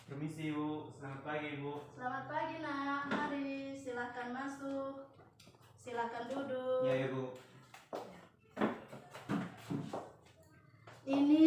Permisi Ibu, selamat pagi Ibu. Selamat pagi nak, mari silakan masuk, silakan duduk. Ya Ibu. Ini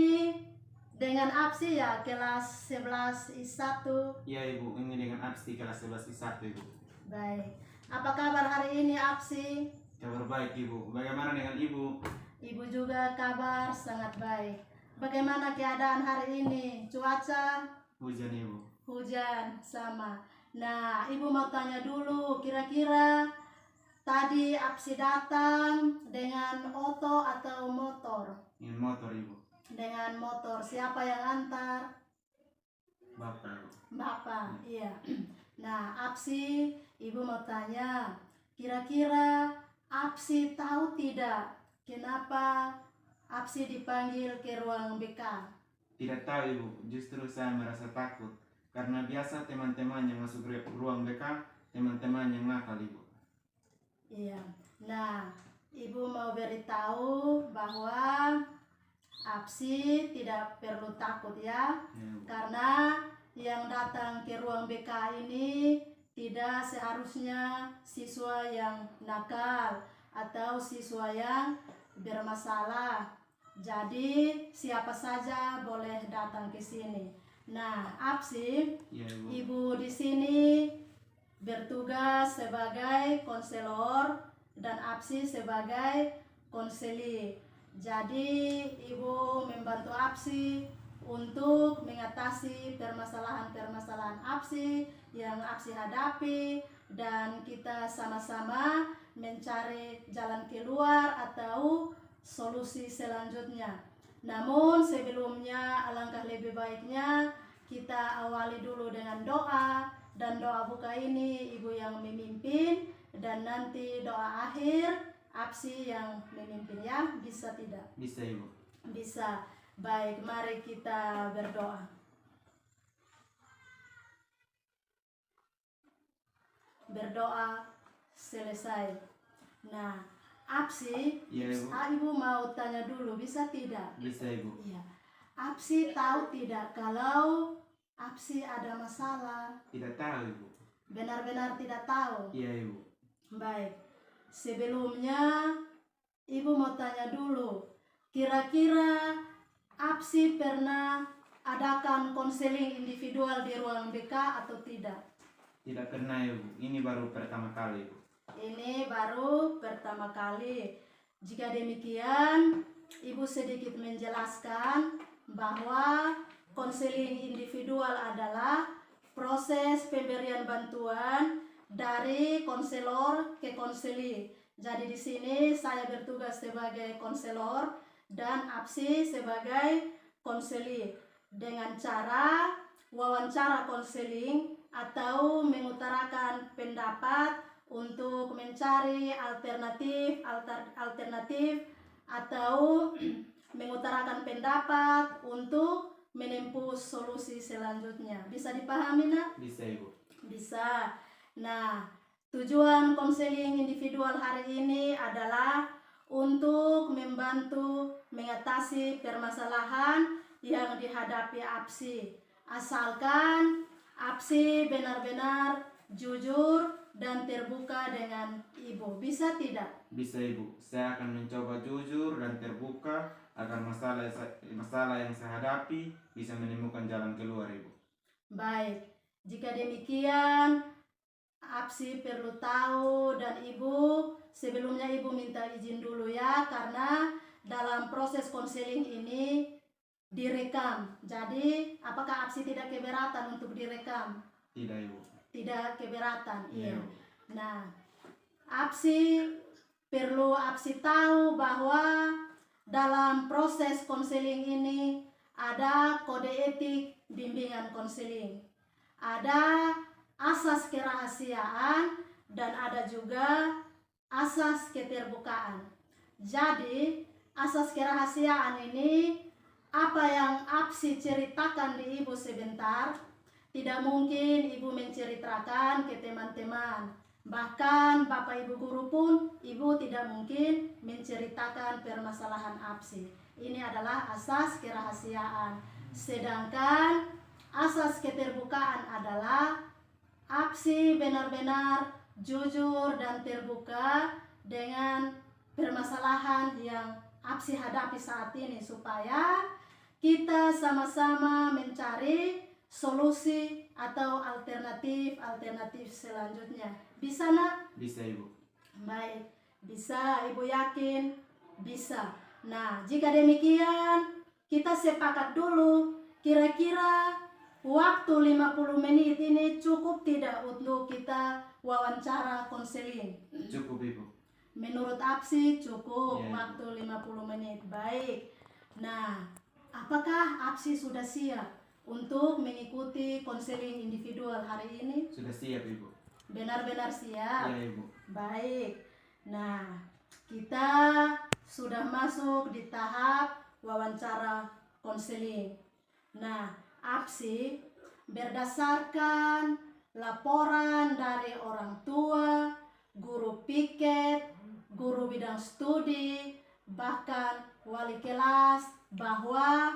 dengan absi ya kelas 11 I1. Ya Ibu, ini dengan absi kelas 11 I1 Ibu. Baik, apa kabar hari ini absi? Kabar baik Ibu, bagaimana dengan Ibu? Ibu juga kabar sangat baik. Bagaimana keadaan hari ini? Cuaca? Hujan Ibu. Hujan, sama. Nah, Ibu mau tanya dulu, kira-kira tadi absi datang dengan oto atau motor? Dengan motor Ibu. Dengan motor. Siapa yang antar? Bapak Ibu. Bapak, iya. Nah, absi, Ibu mau tanya, kira-kira absi tahu tidak kenapa absi dipanggil ke ruang BK? Tidak tahu Ibu, justru saya merasa takut karena biasa teman-teman yang masuk ruang BK, teman-teman yang nakal Ibu. Iya. Nah, Ibu mau beritahu bahwa absi tidak perlu takut ya, Ya, Ibu. karena yang datang ke ruang BK ini tidak seharusnya siswa yang nakal atau siswa yang bermasalah. Jadi siapa saja boleh datang ke sini. Nah, absi, Ya, Ibu. Ibu di sini bertugas sebagai konselor dan absi sebagai konseli. Jadi Ibu membantu absi untuk mengatasi permasalahan-permasalahan absi yang absi hadapi, dan kita sama-sama mencari jalan keluar atau solusi selanjutnya. Namun sebelumnya alangkah lebih baiknya kita awali dulu dengan doa, dan doa buka ini Ibu yang memimpin, dan nanti doa akhir absi yang memimpin ya. Bisa tidak? Bisa Ibu. Bisa. Baik, mari kita berdoa. Berdoa selesai. Nah, absi, Ya, Ibu. Ibu mau tanya dulu, bisa tidak? Bisa Ibu. Iya. Absi tahu tidak kalau absi ada masalah? Tidak tahu Ibu. Benar-benar tidak tahu? Iya Ibu. Baik. Sebelumnya Ibu mau tanya dulu, kira-kira absi pernah adakan konseling individual di ruang BK atau tidak? Tidak pernah Ibu, ini baru pertama kali Ibu. Ini baru pertama kali. Jika demikian, Ibu sedikit menjelaskan bahwa konseling individual adalah proses pemberian bantuan dari konselor ke konseli. Jadi di sini saya bertugas sebagai konselor dan absi sebagai konseli dengan cara wawancara konseling atau mengutarakan pendapat untuk mencari alternatif atau mengutarakan pendapat untuk menempuh solusi selanjutnya. Bisa dipahami nak? Bisa Ibu. Bisa. Nah, tujuan konseling individual hari ini adalah untuk membantu mengatasi permasalahan yang dihadapi absi. Asalkan absi benar-benar jujur dan terbuka dengan Ibu. Bisa tidak? Bisa Ibu, saya akan mencoba jujur dan terbuka agar masalah yang saya hadapi bisa menemukan jalan keluar Ibu. Baik, jika demikian absi perlu tahu, dan Ibu sebelumnya Ibu minta izin dulu ya, karena dalam proses konseling ini direkam. Jadi apakah absi tidak keberatan untuk direkam? Tidak Ibu. Tidak keberatan. Iya. Iya. Nah, absi perlu tahu bahwa dalam proses konseling ini ada kode etik bimbingan konseling, ada asas kerahasiaan, dan ada juga asas keterbukaan. Jadi asas kerahasiaan ini apa yang absi ceritakan di Ibu sebentar, tidak mungkin Ibu menceritakan ke teman-teman. Bahkan Bapak Ibu guru pun Ibu tidak mungkin menceritakan permasalahan absi. Ini adalah asas kerahasiaan. Sedangkan Asas keterbukaan adalah APSI benar-benar jujur dan terbuka dengan permasalahan yang APSI hadapi saat ini, supaya kita sama-sama mencari solusi atau alternatif selanjutnya. Bisa nak? Bisa Ibu. Baik, bisa. Ibu yakin? Bisa. Nah, jika demikian kita sepakat dulu, kira-kira waktu 50 menit ini cukup tidak untuk kita wawancara konseling? Cukup Ibu. Menurut APSI cukup Ya. waktu 50 menit. Baik. Nah, apakah APSI sudah siap untuk mengikuti konseling individual hari ini? Sudah siap Ibu. Benar-benar siap? Ya Ibu. Baik. Nah, kita sudah masuk di tahap wawancara konseling. Nah, APSI berdasarkan laporan dari orang tua, guru piket, guru bidang studi, bahkan wali kelas, bahwa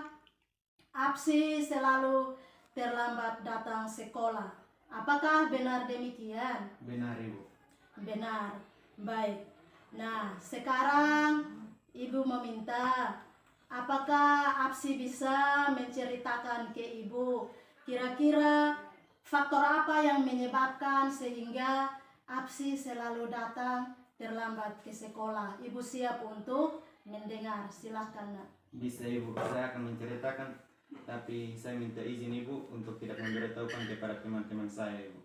APSI selalu terlambat datang sekolah. Apakah benar demikian? Benar Ibu. Benar. Baik. Nah, sekarang Ibu meminta, apakah APSI bisa menceritakan ke Ibu kira-kira faktor apa yang menyebabkan sehingga APSI selalu datang terlambat ke sekolah? Ibu siap untuk mendengar? Silakan nak. Bisa Ibu. Saya akan menceritakan, tapi saya minta izin Ibu untuk tidak memberitahukan kepada teman-teman saya Ibu.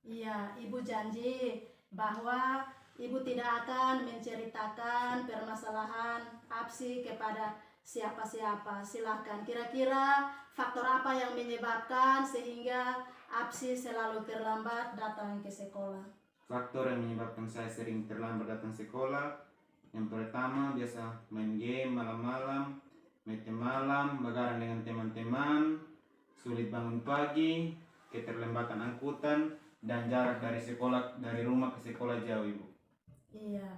Iya, Ibu janji bahwa Ibu tidak akan menceritakan permasalahan APSI kepada siapa-siapa. Silahkan, kira-kira faktor apa yang menyebabkan sehingga APSI selalu terlambat datang ke sekolah? Faktor yang menyebabkan saya sering terlambat datang sekolah, yang pertama biasa main game malam-malam, meeting malam, begadang dengan teman-teman, sulit bangun pagi, keterlambatan angkutan, dan jarak dari rumah ke sekolah jauh Ibu. Iya,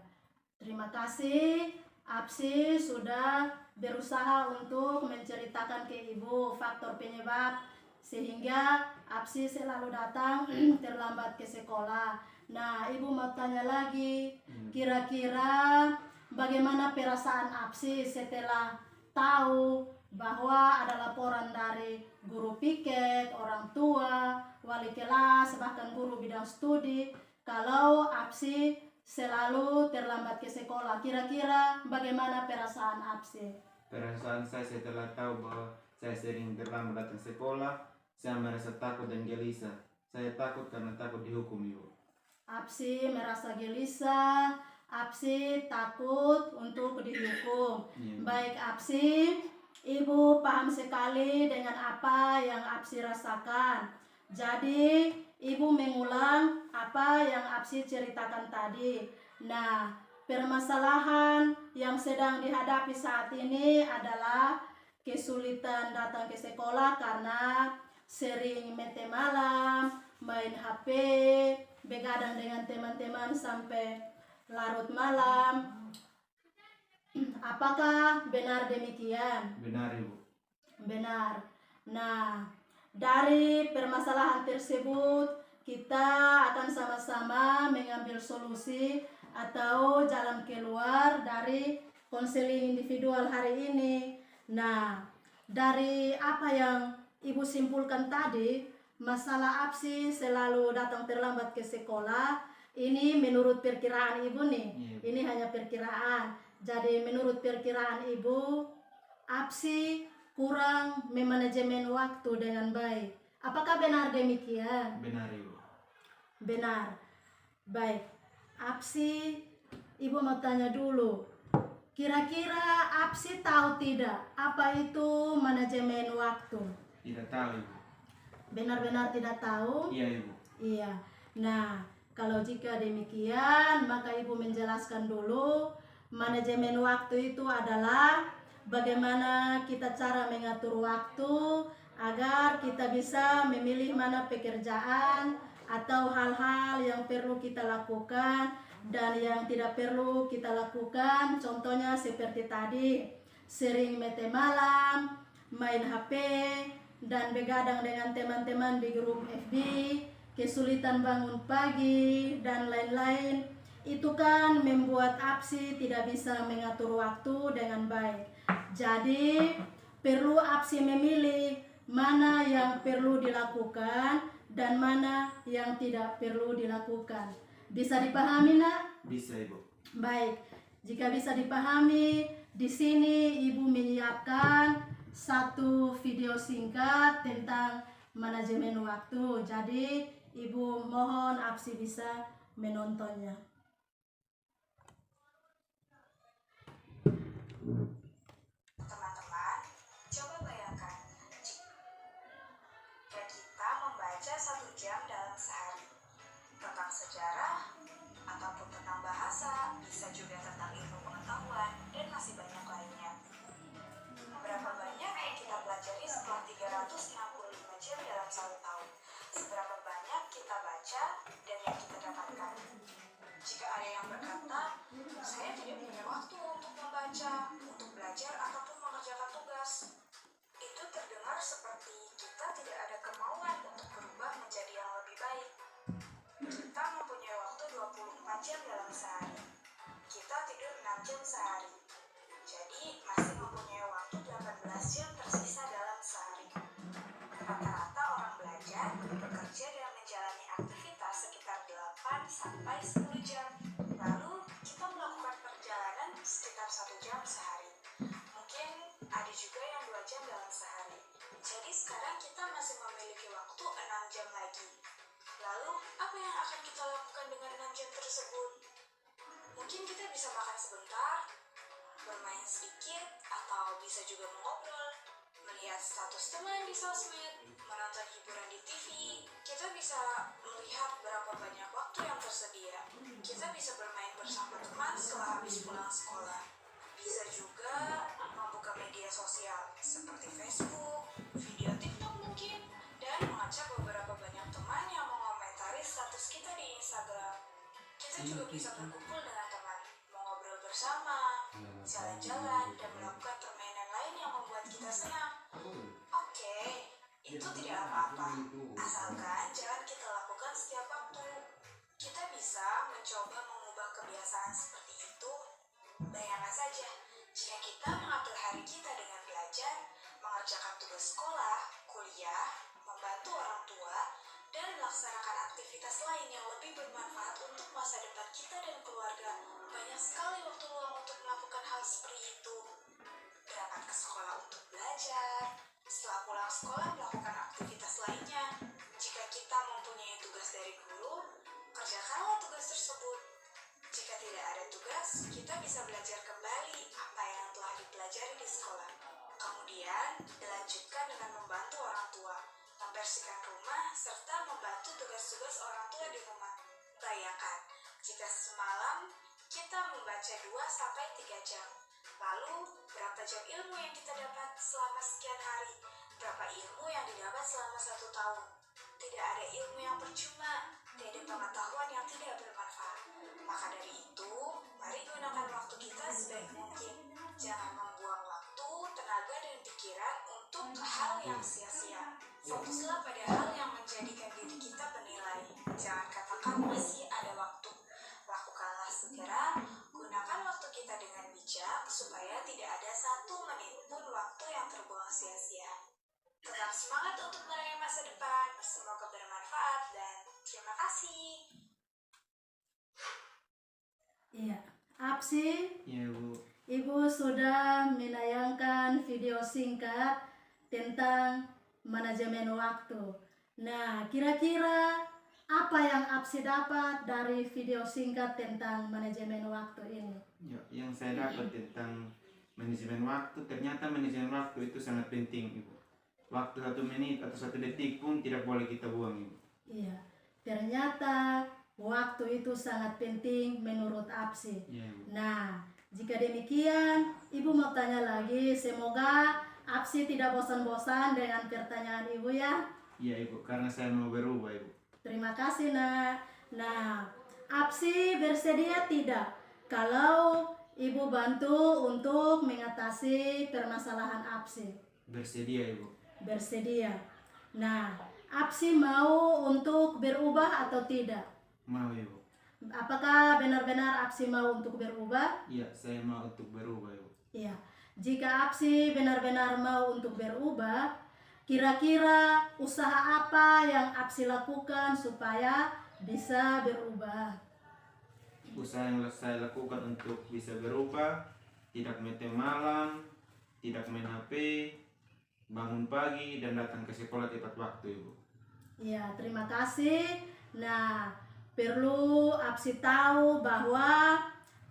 terima kasih. APSI sudah berusaha untuk menceritakan ke Ibu faktor penyebab sehingga APSI selalu datang terlambat ke sekolah. Nah, Ibu mau tanya lagi, kira-kira bagaimana perasaan APSI setelah tahu bahwa ada laporan dari guru piket, orang tua, wali kelas, bahkan guru bidang studi, kalau APSI selalu terlambat ke sekolah? Kira-kira bagaimana perasaan APSI? Perasaan saya setelah tahu bahwa saya sering terlambat datang sekolah, saya merasa takut dan gelisah. Saya takut karena takut dihukum Ibu. APSI merasa gelisah, APSI takut untuk dihukum. Iya. Baik APSI, Ibu paham sekali dengan apa yang APSI rasakan. Jadi Ibu mengulang apa yang APSI ceritakan tadi. Nah, permasalahan yang sedang dihadapi saat ini adalah kesulitan datang ke sekolah karena sering mete malam, main HP, begadang dengan teman-teman sampai larut malam. Apakah benar demikian? Benar Ibu. Benar. Nah, dari permasalahan tersebut kita akan sama-sama mengambil solusi atau jalan keluar dari konseling individual hari ini. Nah, dari apa yang Ibu simpulkan tadi, masalah APSI selalu datang terlambat ke sekolah, ini menurut perkiraan Ibu nih. Iya. Ini hanya perkiraan. Jadi menurut perkiraan Ibu, APSI kurang memanajemen waktu dengan baik. Apakah benar demikian? Benar Ibu. Benar. Baik. APSI, Ibu mau tanya dulu. Kira-kira APSI tahu tidak apa itu manajemen waktu? Tidak tahu Ibu. Benar-benar tidak tahu? Iya Ibu. Iya. Nah, kalau jika demikian, maka Ibu menjelaskan dulu. Manajemen waktu itu adalah bagaimana kita cara mengatur waktu agar kita bisa memilih mana pekerjaan atau hal-hal yang perlu kita lakukan dan yang tidak perlu kita lakukan. Contohnya seperti tadi, sering mete malam, main HP, dan begadang dengan teman-teman di grup FB, kesulitan bangun pagi, dan lain-lain, itu kan membuat APSI tidak bisa mengatur waktu dengan baik. Jadi, perlu APSI memilih mana yang perlu dilakukan dan mana yang tidak perlu dilakukan. Bisa dipahami, Nak? Bisa, Ibu. Baik, jika bisa dipahami, di sini Ibu menyiapkan satu video singkat tentang manajemen waktu. Jadi, Ibu mohon APSI bisa menontonnya. Teman-teman, coba bayangkan jika kita membaca 1 jam dalam sehari tentang sejarah ataupun tentang bahasa, bisa juga tentang ilmu pengetahuan, dan masih banyak lainnya. Berapa banyak yang kita pelajari setelah 365 jam dalam 1 tahun? Seberapa banyak kita baca dan yang kita dapatkan? Jika ada yang berkata, saya tidak punya waktu untuk membaca, untuk belajar, ataupun mengerjakan tugas, itu terdengar seperti kita tidak ada kemauan untuk berubah menjadi yang lebih baik. Kita mempunyai waktu 24 jam dalam sehari. Kita tidur 6 jam sehari. Jadi masih mempunyai waktu 18 jam tersisa dalam sehari. Rata-rata orang belajar, bekerja, dan menjalani aktivitas sekitar 8 sampai 10 jam. Lalu kita melakukan perjalanan sekitar 1 jam sehari. Mungkin ada juga yang 2 jam dalam sehari. Jadi sekarang kita masih memiliki waktu 6 jam lagi. Lalu apa yang akan kita lakukan dengan 6 jam tersebut? Mungkin kita bisa makan sebentar, bermain sedikit, atau bisa juga mengobrol, melihat status teman di sosmed, menonton hiburan di TV. Kita bisa melihat berapa banyak waktu yang tersedia. Kita bisa bermain bersama teman setelah habis pulang sekolah. Bisa juga membuka media sosial seperti Facebook, video TikTok mungkin, dan mengajak beberapa banyak teman yang mengomentari status kita di Instagram. Kita juga bisa berkumpul dengan teman, mengobrol bersama, jalan-jalan, dan melakukan permainan lain yang membuat kita senang. Oke, itu tidak apa-apa, asalkan jangan kita lakukan setiap waktu. Kita bisa mencoba mengubah kebiasaan seperti itu. Bayangkan saja, jika kita mengatur hari kita dengan belajar, mengerjakan tugas sekolah, kuliah, membantu orang tua, dan melaksanakan aktivitas lain yang lebih bermanfaat untuk masa depan kita dan keluarga. Banyak sekali waktu luang untuk melakukan hal seperti itu. Berangkat ke sekolah untuk belajar, setelah pulang sekolah melakukan aktivitas lainnya. Jika kita mempunyai tugas dari guru, kerjakanlah tugas tersebut. Jika tidak ada tugas, kita bisa belajar kembali apa yang telah dipelajari di sekolah. Kemudian, dilanjutkan dengan membantu orang tua, membersihkan rumah, serta membantu tugas-tugas orang tua di rumah. Bayangkan, jika semalam kita membaca 2-3 jam, lalu berapa jam ilmu yang kita dapat selama sekian hari? Berapa ilmu yang didapat selama 1 tahun? Tidak ada ilmu yang percuma, tidak ada pengetahuan yang tidak bermanfaat. Maka dari itu, mari gunakan waktu kita sebaik mungkin. Jangan membuang waktu, tenaga, dan pikiran untuk hal yang sia-sia. Fokuslah pada hal yang menjadikan diri kita bernilai. Jangan katakan masih ada waktu. Lakukanlah segera, gunakan waktu kita dengan bijak supaya tidak ada 1 menit pun waktu yang terbuang sia-sia. Tetap semangat untuk meraih masa depan. Semoga bermanfaat dan terima kasih. Iya, APSI, Ya, Bu. Ibu sudah menayangkan video singkat tentang manajemen waktu. Nah, kira-kira apa yang APSI dapat dari video singkat tentang manajemen waktu ini? Ya, yang saya dapat tentang manajemen waktu, ternyata manajemen waktu itu sangat penting, Ibu. Waktu 1 menit atau 1 detik pun tidak boleh kita buang, Ibu. Iya, ternyata waktu itu sangat penting menurut APSI. Ya, Bu. Nah, jika demikian, Ibu mau tanya lagi. Semoga APSI tidak bosan-bosan dengan pertanyaan Ibu ya. Iya, Ibu, karena saya mau berubah, Ibu. Terima kasih, Nak. Nah, APSI bersedia tidak kalau Ibu bantu untuk mengatasi permasalahan APSI? Bersedia, Ibu. bersedia. Nah, APSI mau untuk berubah atau tidak? Mau Ibu. Apakah benar-benar APSI mau untuk berubah? Iya, saya mau untuk berubah Ibu. Iya. Jika APSI benar-benar mau untuk berubah, kira-kira usaha apa yang APSI lakukan supaya bisa berubah? Usaha yang saya lakukan untuk bisa berubah, tidak mete malam, tidak main HP, bangun pagi dan datang ke sekolah tepat waktu Ibu. Ya, terima kasih. Nah, perlu APSI tahu bahwa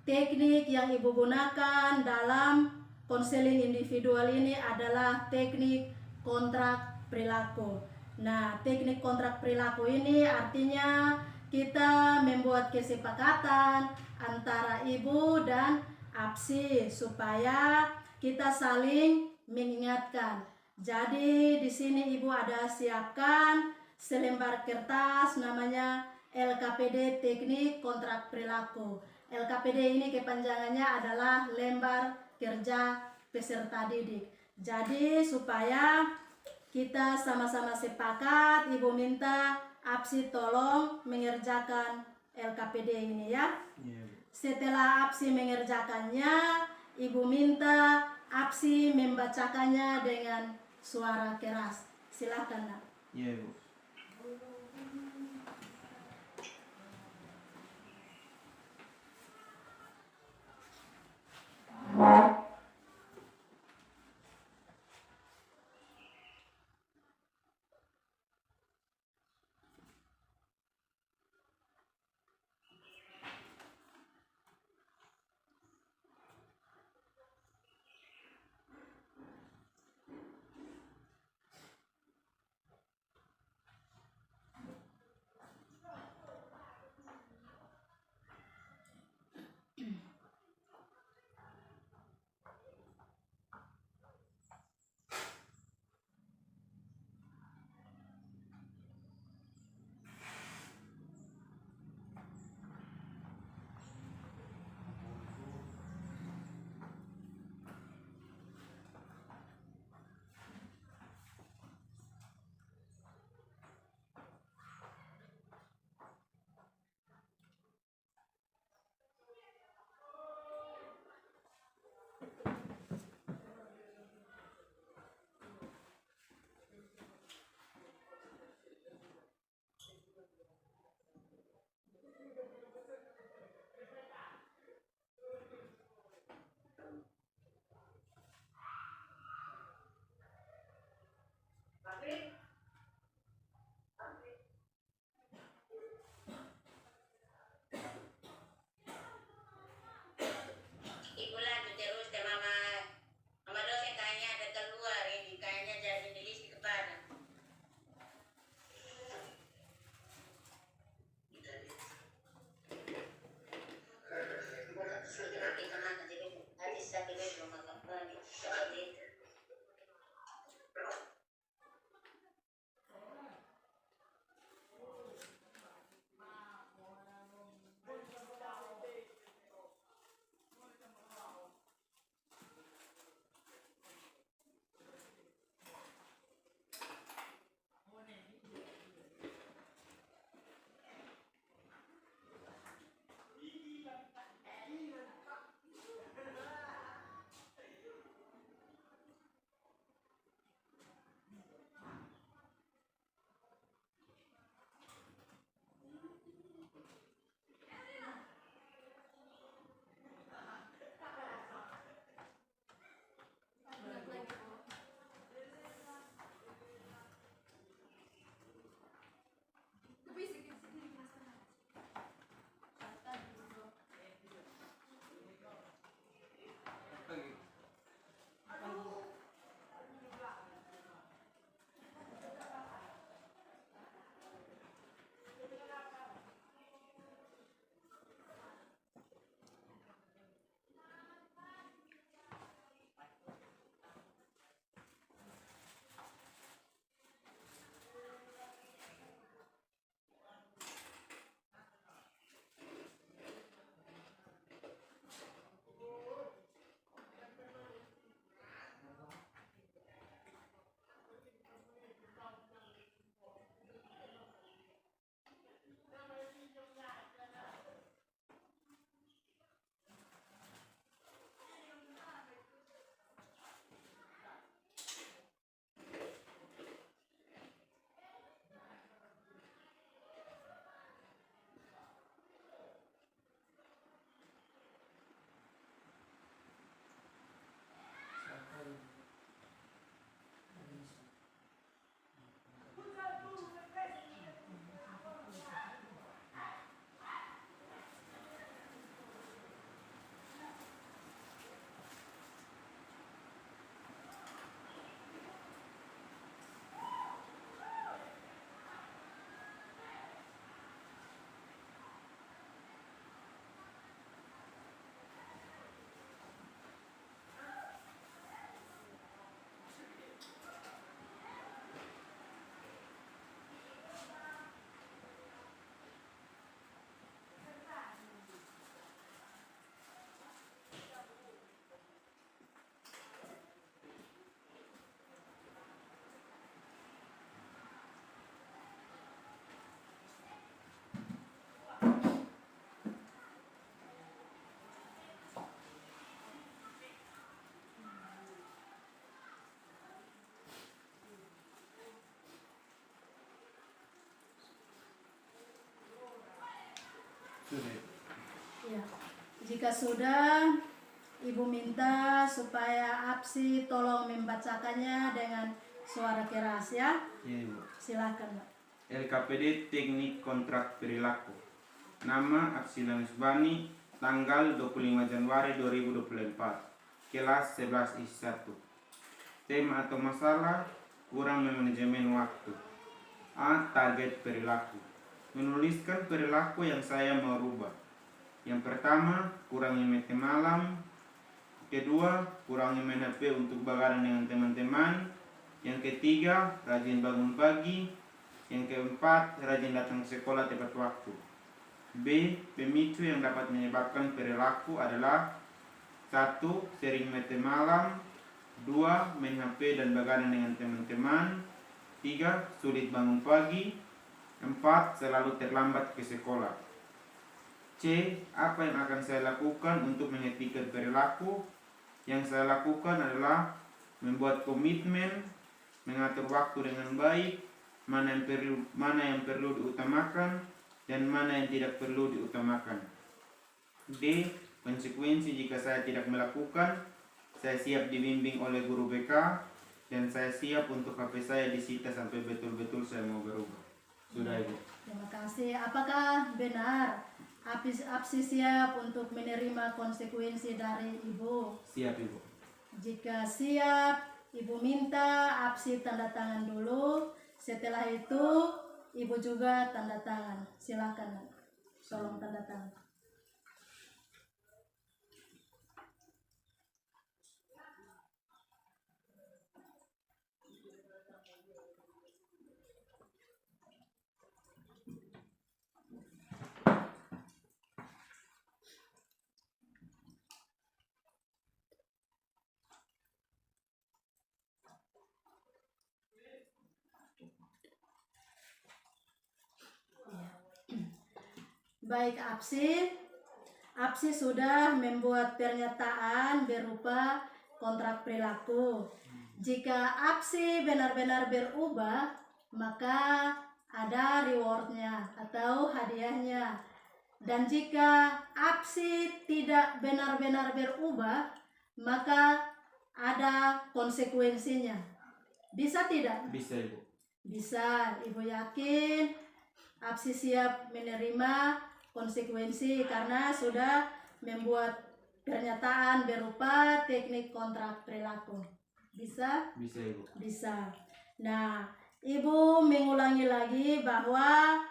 teknik yang Ibu gunakan dalam konseling individual ini adalah teknik kontrak perilaku. Nah, teknik kontrak perilaku ini artinya kita membuat kesepakatan antara Ibu dan APSI supaya kita saling mengingatkan. Jadi di sini Ibu ada siapkan selembar kertas namanya LKPD Teknik Kontrak Perilaku. LKPD ini kepanjangannya adalah lembar kerja peserta didik. Jadi supaya kita sama-sama sepakat, Ibu minta APSI tolong mengerjakan LKPD ini ya. Iya Bu. Setelah APSI mengerjakannya, Ibu minta APSI membacakannya dengan suara keras. Silakan Nak. Iya Bu. Jika sudah, Ibu minta supaya Apsi tolong membacakannya dengan suara keras ya. Ya, Ibu. Silakan, Pak. LKPD Teknik Kontrak Perilaku. Nama Apsi Lanusbani, tanggal 25 Januari 2024. Kelas 11 I1. Tema atau masalah, kurang memanajemen waktu. A. Target perilaku. Menuliskan perilaku yang saya mau rubah. Yang pertama, kurangi mete malam. Kedua, kurangi main HP untuk begadang dengan teman-teman. Yang ketiga, rajin bangun pagi. Yang keempat, rajin datang ke sekolah tepat waktu. B. Pemicu yang dapat menyebabkan perilaku adalah 1. Sering mete malam. 2. Main HP dan begadang dengan teman-teman. 3. Sulit bangun pagi. 4. Selalu terlambat ke sekolah. C. Apa yang akan saya lakukan untuk menghentikan perilaku? Yang saya lakukan adalah membuat komitmen, mengatur waktu dengan baik, mana yang perlu diutamakan dan mana yang tidak perlu diutamakan. D. Konsekuensi jika saya tidak melakukan, saya siap dibimbing oleh guru BK dan saya siap untuk HP saya disita sampai betul-betul saya mau berubah. Sudah, Ibu. Terima kasih. Apakah benar Apsi siap untuk menerima konsekuensi dari Ibu? Siap, Ibu. Jika siap, Ibu minta Apsi tanda tangan dulu. Setelah itu, Ibu juga tanda tangan. Silakan, tolong tanda tangan. Baik, Apsi sudah membuat pernyataan berupa kontrak perilaku. Jika Apsi benar-benar berubah, maka ada rewardnya atau hadiahnya. Dan jika Apsi tidak benar-benar berubah, maka ada konsekuensinya. Bisa tidak? Bisa, Ibu. Bisa. Ibu yakin Apsi siap menerima konsekuensi karena sudah membuat pernyataan berupa teknik kontrak perilaku. Bisa? Bisa, Ibu. Bisa. Nah, Ibu mengulangi lagi bahwa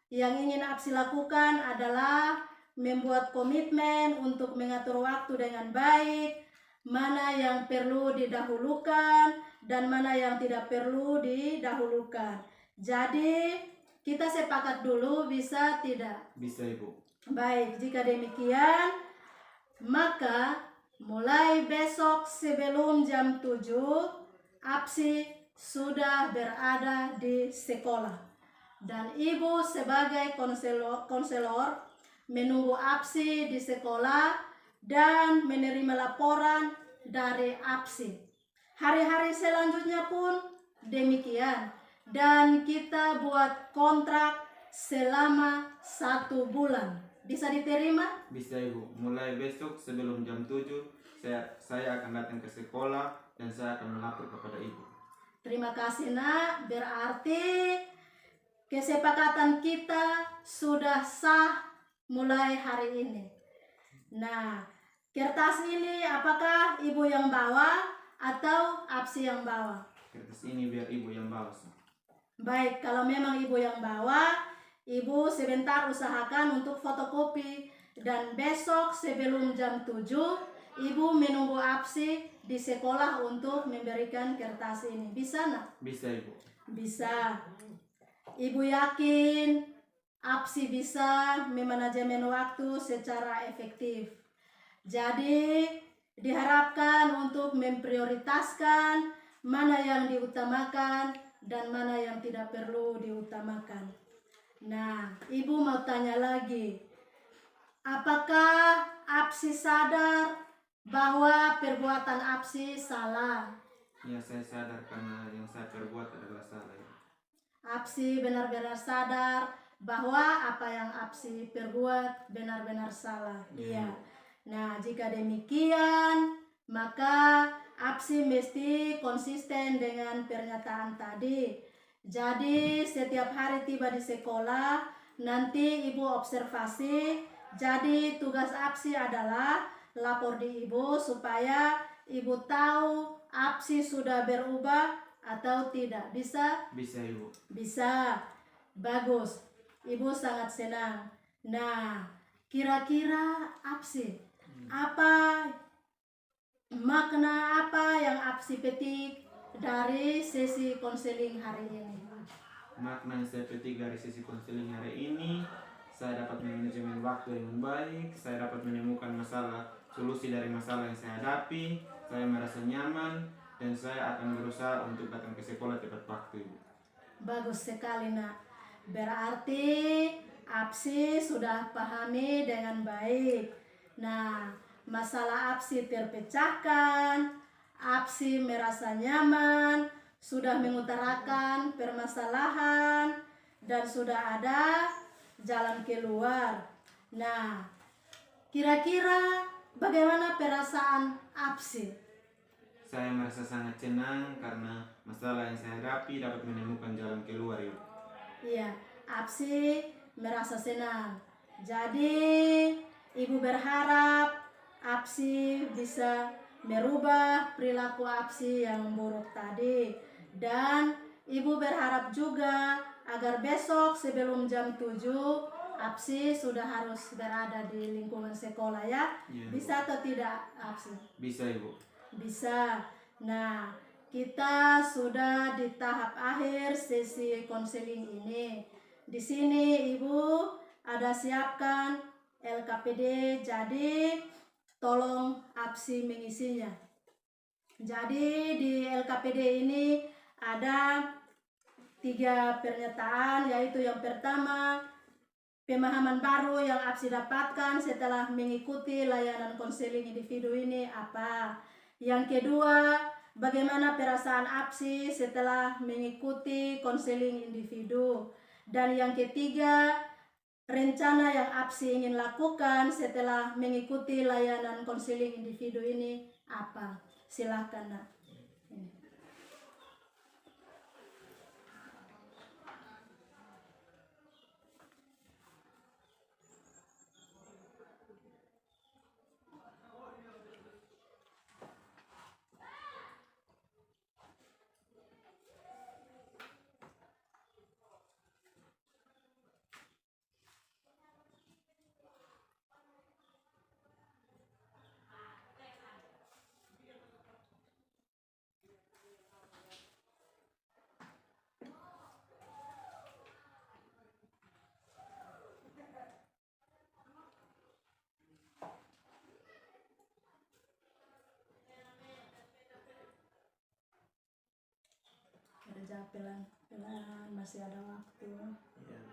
yang ingin Apsi lakukan adalah membuat komitmen untuk mengatur waktu dengan baik, mana yang perlu didahulukan dan mana yang tidak perlu didahulukan. Jadi, kita sepakat dulu, bisa tidak? Bisa, Ibu. Baik, jika demikian, maka mulai besok sebelum jam 7, Apsi sudah berada di sekolah. Dan Ibu sebagai konselor menunggu Apsi di sekolah dan menerima laporan dari Apsi. Hari-hari selanjutnya pun demikian. Dan kita buat kontrak selama 1 bulan. Bisa diterima? Bisa, Ibu. Mulai besok sebelum jam 7 saya akan datang ke sekolah dan saya akan melapor kepada Ibu. Terima kasih, Nak. Berarti kesepakatan kita sudah sah mulai hari ini. Nah, kertas ini apakah Ibu yang bawa atau Apsi yang bawa? Kertas ini biar Ibu yang bawa. Baik, kalau memang Ibu yang bawa, Ibu sebentar usahakan untuk fotokopi. Dan besok sebelum jam 7, Ibu menunggu Apsi di sekolah untuk memberikan kertas ini. Bisa, Nak? Bisa, Ibu. Bisa. Ibu yakin Apsi bisa memanajemen waktu secara efektif. Jadi, diharapkan untuk memprioritaskan mana yang diutamakan dan mana yang tidak perlu diutamakan. Nah, Ibu mau tanya lagi. Apakah Apsi sadar bahwa perbuatan Apsi salah? Ya, saya sadar karena yang saya perbuat adalah salah. Apsi benar-benar sadar bahwa apa yang Apsi perbuat benar-benar salah. Iya. Nah, jika demikian, maka APSI mesti konsisten dengan pernyataan tadi. Jadi, setiap hari tiba di sekolah, nanti ibu observasi. Jadi, tugas APSI adalah lapor di ibu supaya ibu tahu APSI sudah berubah atau tidak. Bisa? Bisa Ibu. Bisa. Bagus. Ibu sangat senang. Nah, kira-kira APSI, apa makna apa yang APSI petik dari sesi konseling hari ini? Makna yang saya petik dari sesi konseling hari ini, saya dapat manajemen waktu dengan baik, saya dapat menemukan solusi dari masalah yang saya hadapi, saya merasa nyaman, dan saya akan berusaha untuk datang ke sekolah tepat waktu. Bagus sekali, Nak. Berarti APSI sudah pahami dengan baik. Nah, masalah APSI terpecahkan, APSI merasa nyaman, sudah mengutarakan permasalahan, dan sudah ada jalan keluar. Nah, kira-kira bagaimana perasaan APSI? Saya merasa sangat senang karena masalah yang saya hadapi dapat menemukan jalan keluar, Ibu. Iya, APSI merasa senang. Jadi, Ibu berharap APSI bisa merubah perilaku APSI yang buruk tadi. Dan Ibu berharap juga agar besok sebelum jam 7 APSI sudah harus berada di lingkungan sekolah ya. Iya, Bisa atau tidak APSI? Bisa Ibu. Bisa. Nah, kita sudah di tahap akhir sesi konseling ini. Di sini Ibu ada siapkan LKPD, jadi tolong APSI mengisinya. Jadi di LKPD ini ada 3 pernyataan, yaitu yang pertama, pemahaman baru yang APSI dapatkan setelah mengikuti layanan konseling individu ini apa. Yang kedua, bagaimana perasaan APSI setelah mengikuti konseling individu. Dan yang ketiga, rencana yang APSI ingin lakukan setelah mengikuti layanan konseling individu ini apa. Silahkan, Nak. Kerja pelan-pelan, masih ada waktu. Iya.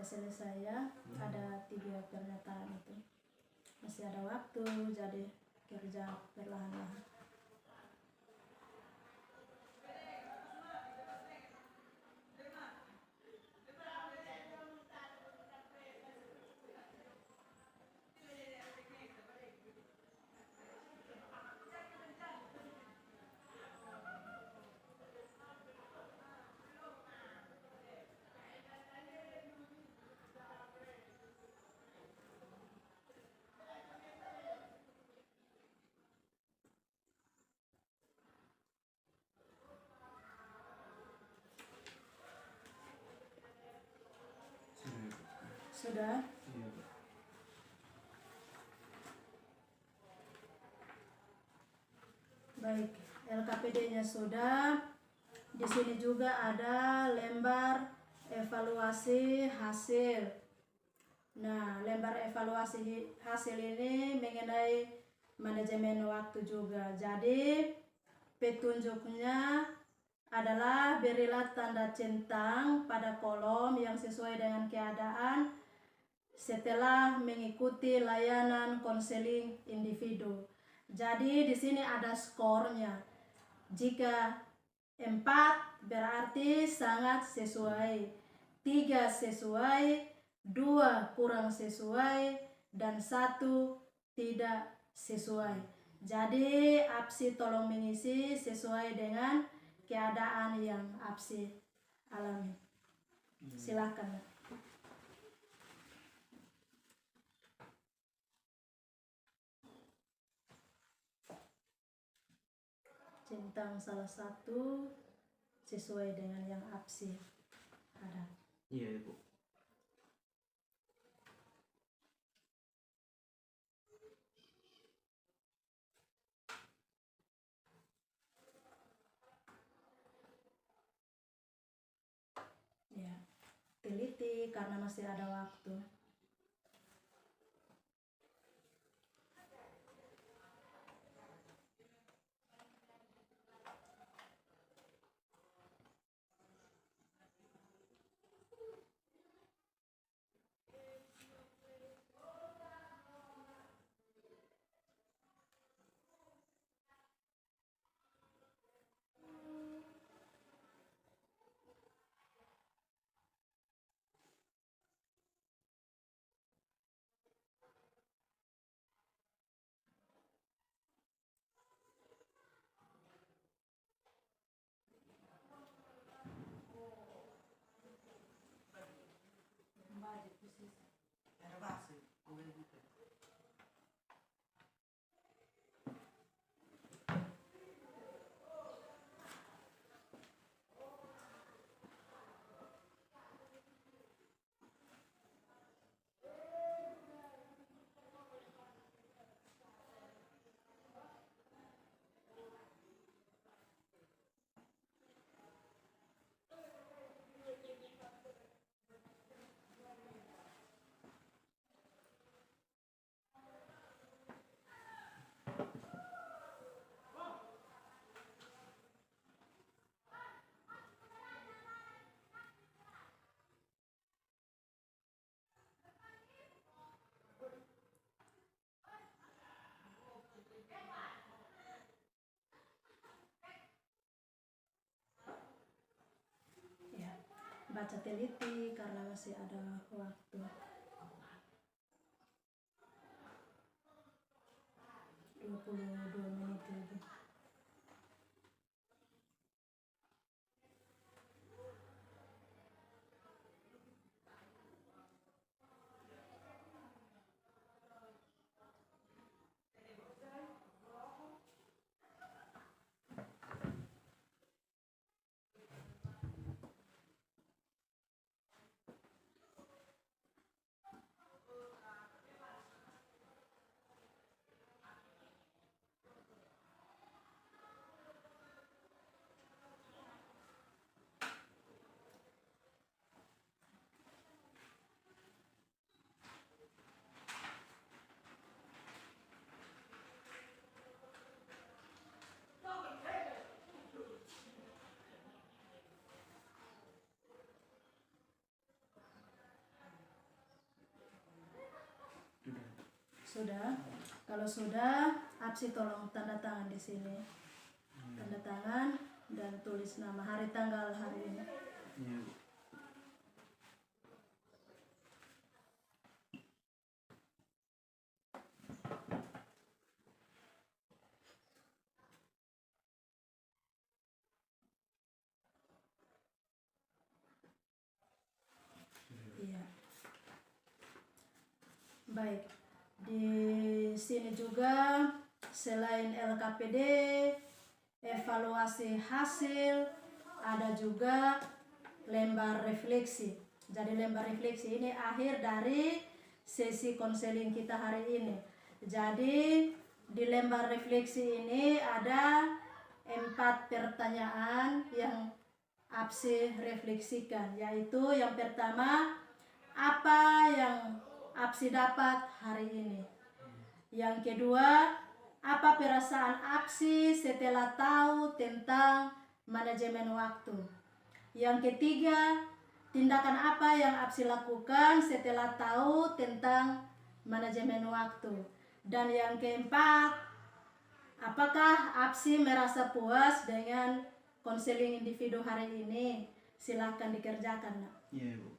sampai selesai ya. Ada 3 pernyataan itu. Masih ada waktu, jadi kerja perlahan-lahan. Sudah? Iya. Baik, LKPD-nya sudah. Di sini juga ada lembar evaluasi hasil. Nah, lembar evaluasi hasil ini mengenai manajemen waktu juga. Jadi, petunjuknya adalah berilah tanda centang pada kolom yang sesuai dengan keadaan setelah mengikuti layanan konseling individu. Jadi di sini ada skornya. Jika 4 berarti sangat sesuai, 3 sesuai, 2 kurang sesuai, dan 1 tidak sesuai. Jadi APSI tolong mengisi sesuai dengan keadaan yang APSI alami. Silakan. Centang salah satu sesuai dengan yang APSI ada. Iya, Ibu. Ya, teliti karena masih ada waktu. Ya, baca teliti karena masih ada waktu. 22 menit lagi. Sudah. Kalau sudah, Apsi tolong tanda tangan di sini. Tanda tangan dan tulis nama, hari tanggal hari ini. Iya, Bu. Iya. Baik. Di sini juga selain LKPD, evaluasi hasil, ada juga lembar refleksi. Jadi lembar refleksi ini akhir dari sesi konseling kita hari ini. Jadi di lembar refleksi ini ada 4 pertanyaan yang Apsi refleksikan, yaitu yang pertama, apa yang Apsi dapat hari ini. Yang kedua, apa perasaan Apsi setelah tahu tentang manajemen waktu. Yang ketiga, tindakan apa yang Apsi lakukan setelah tahu tentang manajemen waktu. Dan yang keempat, apakah Apsi merasa puas dengan konseling individu hari ini? Silahkan dikerjakan, Nak. Iya, Bu.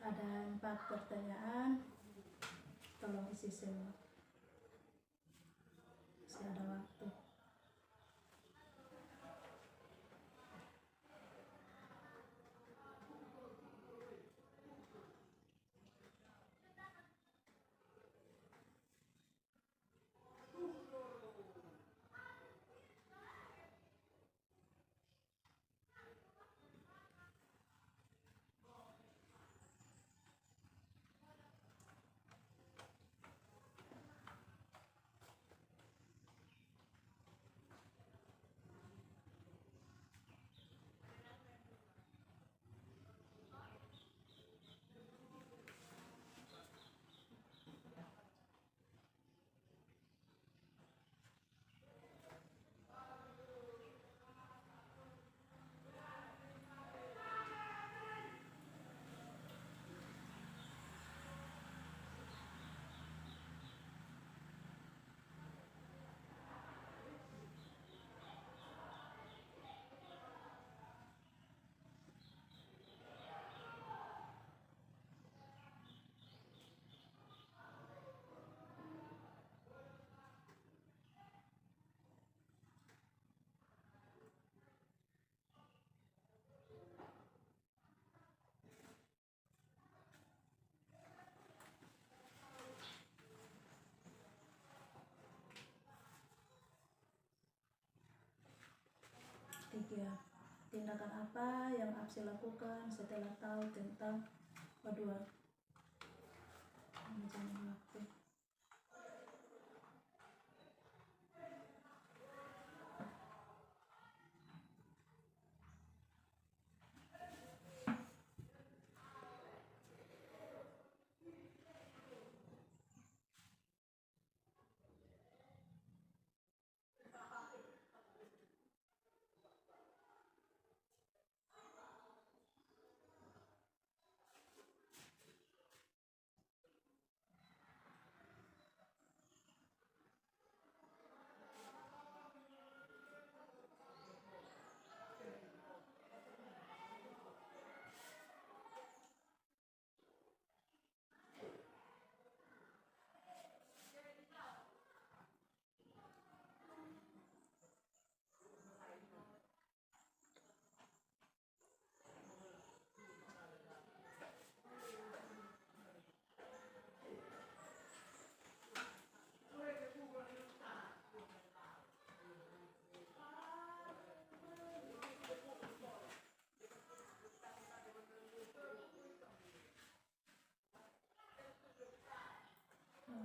Ada 4 pertanyaan, tolong isi semua. Masih ada waktu. Tiga, tindakan apa yang Apsi lakukan setelah tahu tentang Kedua, manajemen waktu.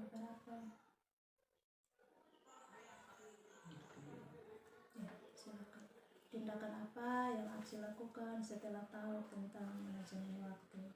Berapa? Ya, silakan. Tindakan apa yang Apsi lakukan setelah tahu tentang manajemen waktu?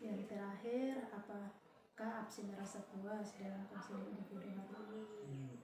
Yang terakhir, apakah Apsi merasa puas dalam konseling individu hari ini?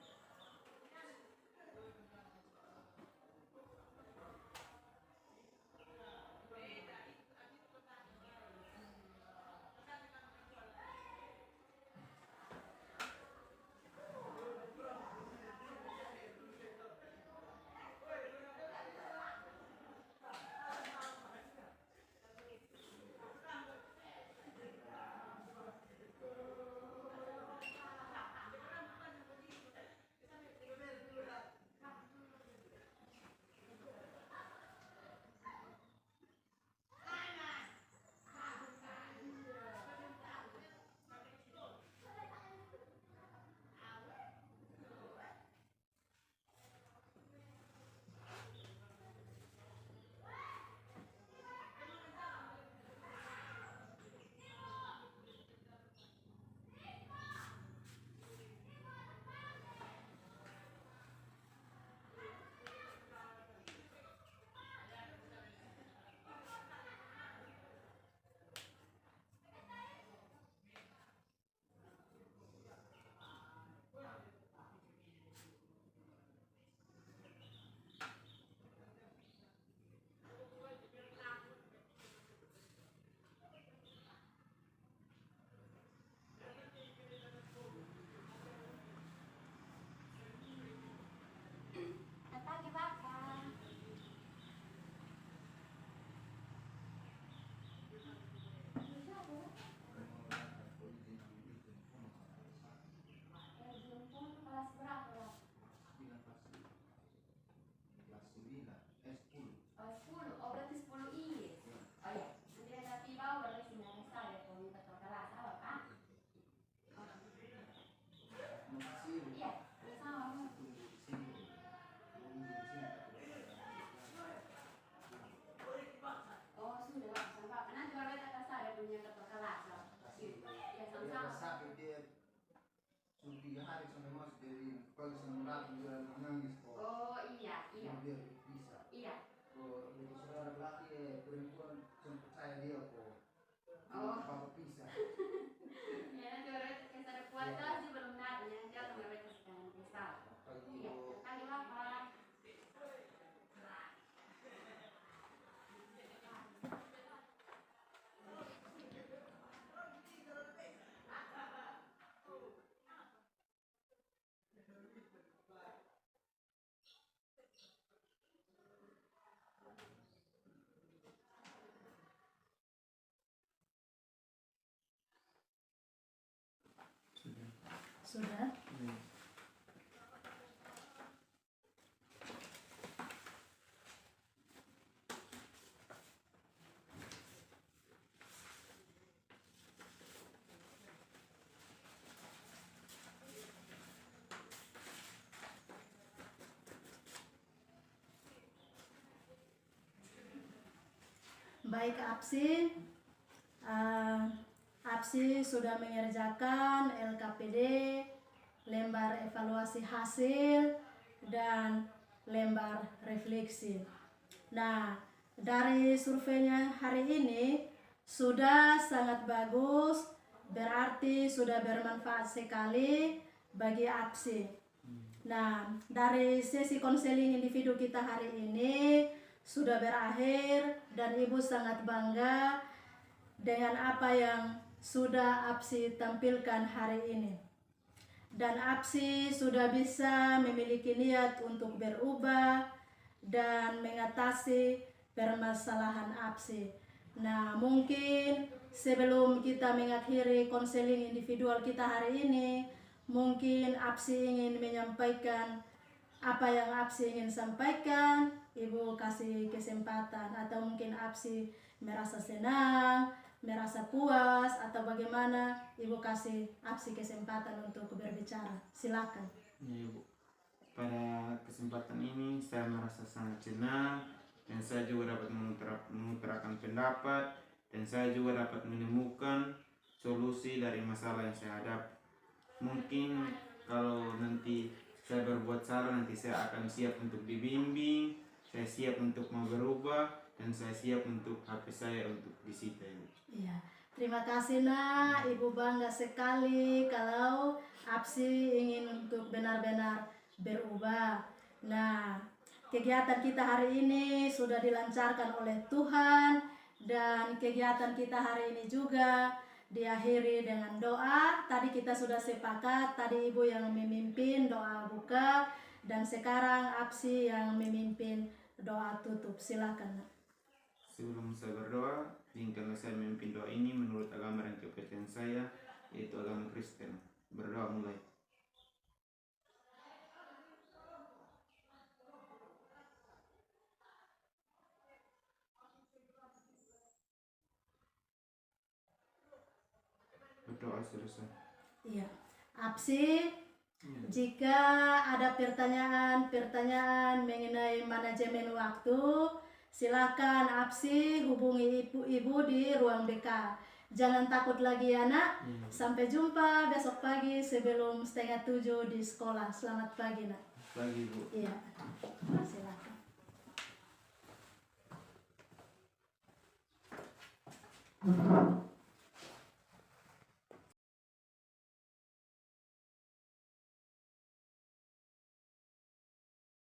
Sudah? Baik Apsi, Apsi sudah mengerjakan LKPD, lembar evaluasi hasil, dan lembar refleksi. Nah, dari surveinya hari ini sudah sangat bagus, berarti sudah bermanfaat sekali bagi Apsi. Nah, dari sesi konseling individu kita hari ini sudah berakhir dan Ibu sangat bangga dengan apa yang sudah Apsi tampilkan hari ini. Dan Apsi sudah bisa memiliki niat untuk berubah dan mengatasi permasalahan Apsi. Nah, mungkin sebelum kita mengakhiri konseling individual kita hari ini, mungkin Apsi ingin menyampaikan apa yang Apsi ingin sampaikan. Ibu kasih kesempatan, atau mungkin Apsi merasa senang, merasa puas, atau bagaimana, Ibu kasih Apsi kesempatan untuk berbicara. Silakan. Ya, Ibu. Pada kesempatan ini saya merasa sangat senang dan saya juga dapat mengutarakan pendapat dan saya juga dapat menemukan solusi dari masalah yang saya hadapi. Mungkin kalau nanti saya berbuat salah, nanti saya akan siap untuk dibimbing, saya siap untuk mau berubah, dan saya siap untuk HP saya untuk disita. Iya, terima kasih Nak. Ibu bangga sekali kalau Apsi ingin untuk benar-benar berubah. Nah, kegiatan kita hari ini sudah dilancarkan oleh Tuhan, dan kegiatan kita hari ini juga diakhiri dengan doa. Tadi kita sudah sepakat, tadi Ibu yang memimpin doa buka, dan sekarang Apsi yang memimpin doa tutup. Silakan. Sebelum saya berdoa, izinkanlah saya memimpin doa ini menurut agama dan kepercayaan saya, yaitu agama Kristen. Berdoa mulai. Berdoa selesai. Iya, Apsi, jika ada pertanyaan mengenai manajemen waktu, silakan Apsi hubungi ibu di ruang BK. Jangan takut lagi ya Nak. Sampai jumpa besok pagi sebelum 6:30 di sekolah. Selamat pagi Nak. Pagi Bu. Iya, silakan.